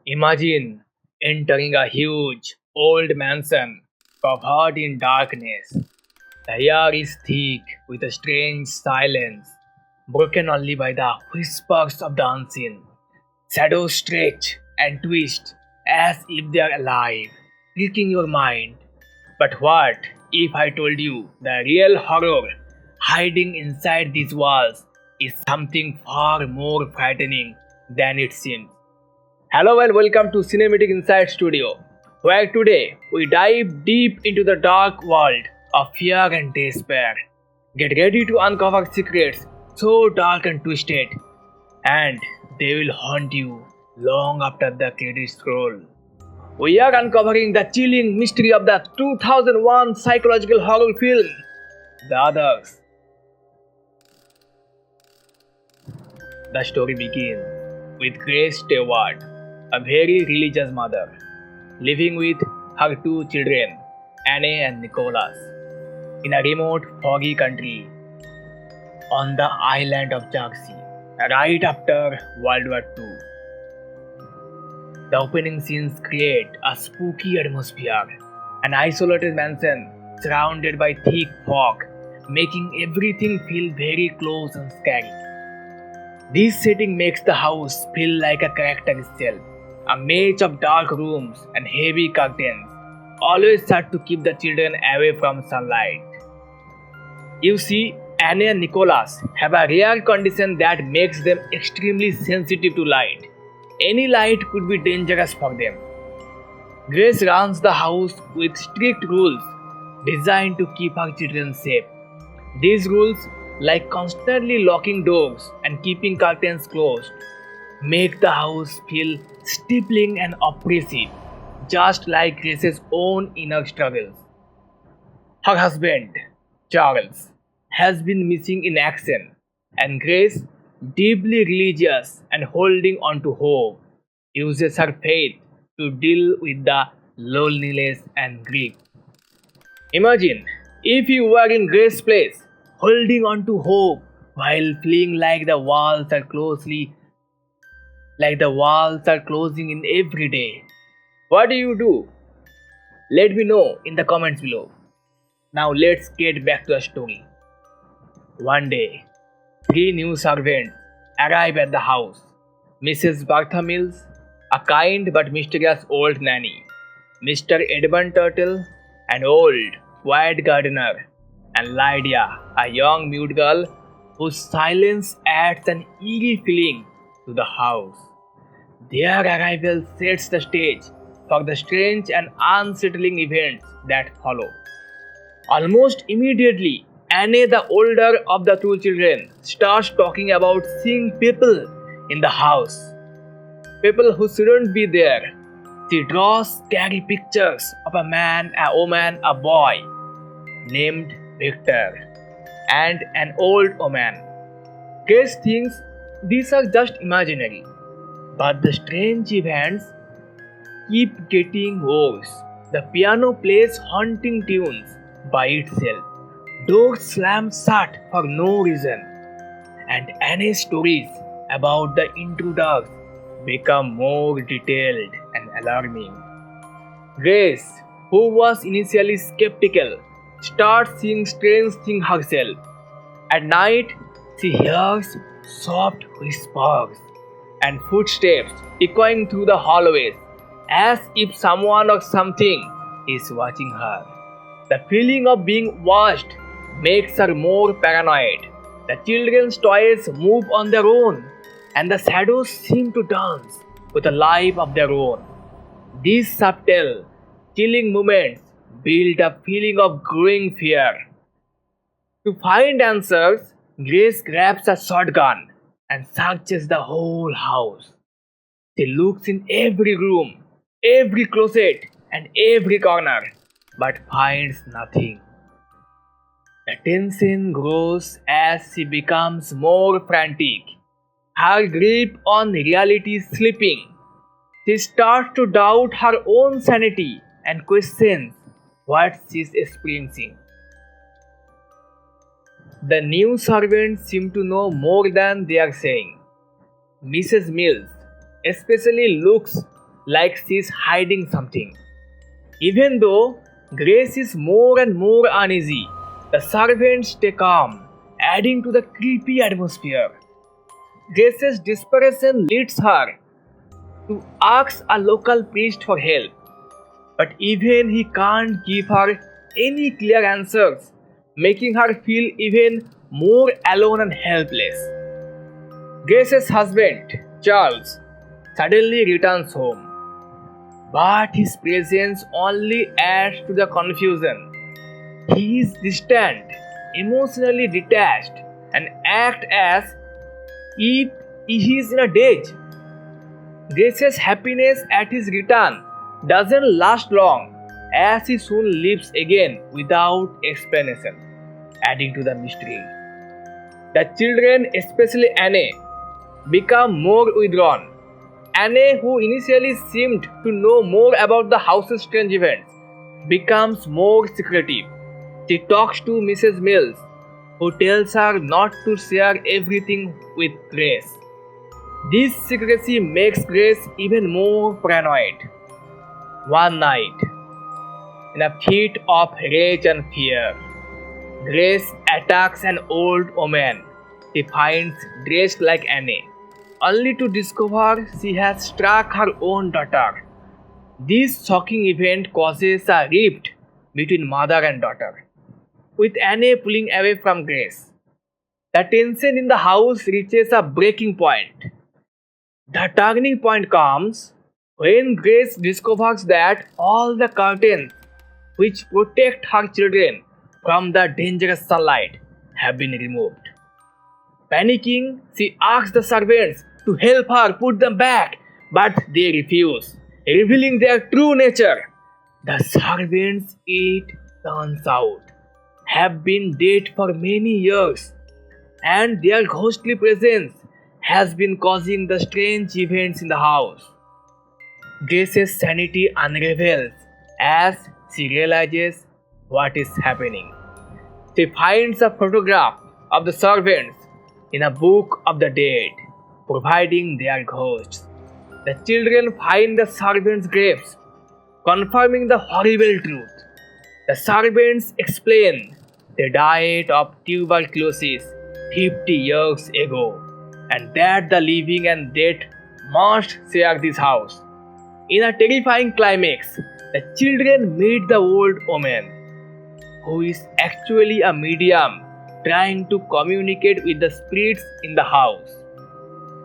Imagine entering a huge old mansion covered in darkness. The air is thick with a strange silence, broken only by the whispers of the unseen. Shadows stretch and twist as if they are alive, tricking your mind. But what if I told you the real horror hiding inside these walls is something far more frightening than it seems? Hello and welcome to Cinematic Insight Studio, where today we dive deep into the dark world of fear and despair. Get ready to uncover secrets so dark and twisted, and they will haunt you long after the credits roll. We are uncovering the chilling mystery of the 2001 psychological horror film, The Others. The story begins with Grace Stewart, a very religious mother, living with her two children, Anne and Nicholas, in a remote, foggy country on the island of Jersey, right after World War II. The opening scenes create a spooky atmosphere, an isolated mansion surrounded by thick fog, making everything feel very close and scary. This setting makes the house feel like a character itself, a maze of dark rooms and heavy curtains, always set to keep the children away from sunlight. You see, Anne and Nicholas have a rare condition that makes them extremely sensitive to light. Any light could be dangerous for them. Grace runs the house with strict rules designed to keep her children safe. These rules, like constantly locking doors and keeping curtains closed, make the house feel stifling and oppressive, just like Grace's own inner struggles. Her husband, Charles, has been missing in action, and Grace, deeply religious and holding on to hope, uses her faith to deal with the loneliness and grief. Imagine if you were in Grace's place, holding on to hope while feeling like the walls are closing in every day. What do you do? Let me know in the comments below. Now let's get back to the story. One day, three new servants arrive at the house. Mrs. Bertha Mills, a kind but mysterious old nanny, Mr. Edmund Turtle, an old, quiet gardener, and Lydia, a young mute girl whose silence adds an eerie feeling to the house. Their arrival sets the stage for the strange and unsettling events that follow. Almost immediately, Anne, the older of the two children, starts talking about seeing people in the house. People who shouldn't be there. She draws scary pictures of a man, a woman, a boy named Victor, and an old woman. Grace thinks these are just imaginary, but the strange events keep getting worse. The piano plays haunting tunes by itself. Doors slam shut for no reason, and Anne's stories about the intruders become more detailed and alarming. Grace, who was initially skeptical, starts seeing strange things herself. At night, she hears soft whispers and footsteps echoing through the hallways as if someone or something is watching her. The feeling of being watched makes her more paranoid. The children's toys move on their own, and the shadows seem to dance with a life of their own. These subtle, chilling moments build a feeling of growing fear. To find answers, Grace grabs a shotgun and searches the whole house. She looks in every room, every closet, and every corner, but finds nothing. The tension grows as she becomes more frantic. Her grip on reality is slipping. She starts to doubt her own sanity and questions what she's experiencing. The new servants seem to know more than they are saying. Mrs. Mills especially looks like she's hiding something. Even though Grace is more and more uneasy, the servants stay calm, adding to the creepy atmosphere. Grace's desperation leads her to ask a local priest for help, but even he can't give her any clear answers, making her feel even more alone and helpless. Grace's husband, Charles, suddenly returns home, but his presence only adds to the confusion. He is distant, emotionally detached, and acts as if he is in a daze. Grace's happiness at his return doesn't last long, as he soon leaves again without explanation, adding to the mystery. The children, especially Anne, become more withdrawn. Anne, who initially seemed to know more about the house's strange events, becomes more secretive. She talks to Mrs. Mills, who tells her not to share everything with Grace. This secrecy makes Grace even more paranoid. One night, in a fit of rage and fear, Grace attacks an old woman she finds dressed like Anne, only to discover she has struck her own daughter. This shocking event causes a rift between mother and daughter, with Anne pulling away from Grace. The tension in the house reaches a breaking point. The turning point comes when Grace discovers that all the curtains which protect her children from the dangerous sunlight have been removed. Panicking, she asks the servants to help her put them back, but they refuse, revealing their true nature. The servants, it turns out, have been dead for many years, and their ghostly presence has been causing the strange events in the house. Grace's sanity unravels as she realizes what is happening. She finds a photograph of the servants in a book of the dead, providing their ghosts. The children find the servants' graves, confirming the horrible truth. The servants explain they died of tuberculosis 50 years ago, and that the living and dead must share this house. In a terrifying climax, the children meet the old woman, who is actually a medium trying to communicate with the spirits in the house.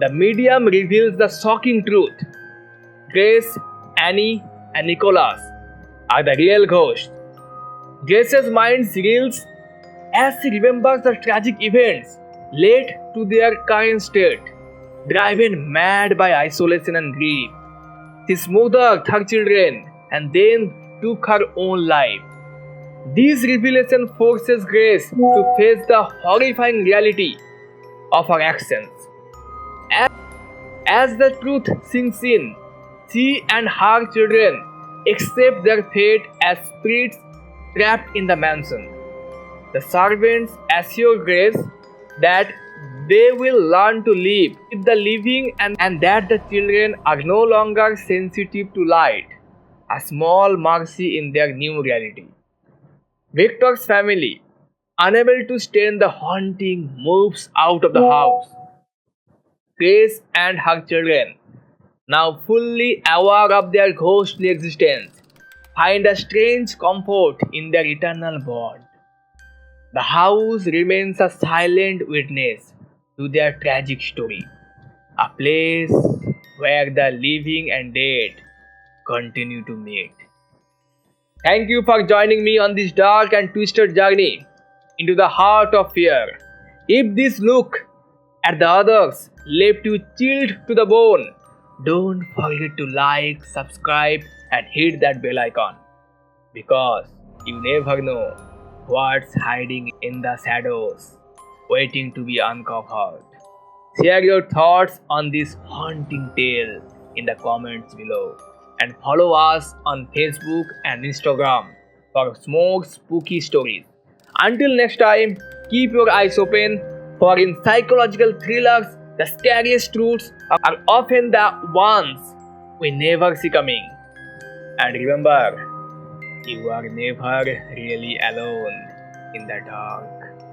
The medium reveals the shocking truth. Grace, Annie, and Nicholas are the real ghosts. Grace's mind reels as she remembers the tragic events led to their current state. Driven mad by isolation and grief, she smothered her children and then took her own life. This revelation forces Grace to face the horrifying reality of her actions. As the truth sinks in, she and her children accept their fate as spirits trapped in the mansion. The servants assure Grace that they will learn to live with the living and that the children are no longer sensitive to light, a small mercy in their new reality. Victor's family, unable to stand the haunting, moves out of the house. Grace and her children, now fully aware of their ghostly existence, find a strange comfort in their eternal bond. The house remains a silent witness to their tragic story, a place where the living and dead continue to meet. Thank you for joining me on this dark and twisted journey into the heart of fear. If this look at the others left you chilled to the bone, don't forget to like, subscribe, and hit that bell icon, because you never know what's hiding in the shadows, waiting to be uncovered. Share your thoughts on this haunting tale in the comments below, and follow us on Facebook and Instagram for more spooky stories. Until next time, keep your eyes open, for in psychological thrillers, the scariest truths are often the ones we never see coming. And remember, you are never really alone in the dark.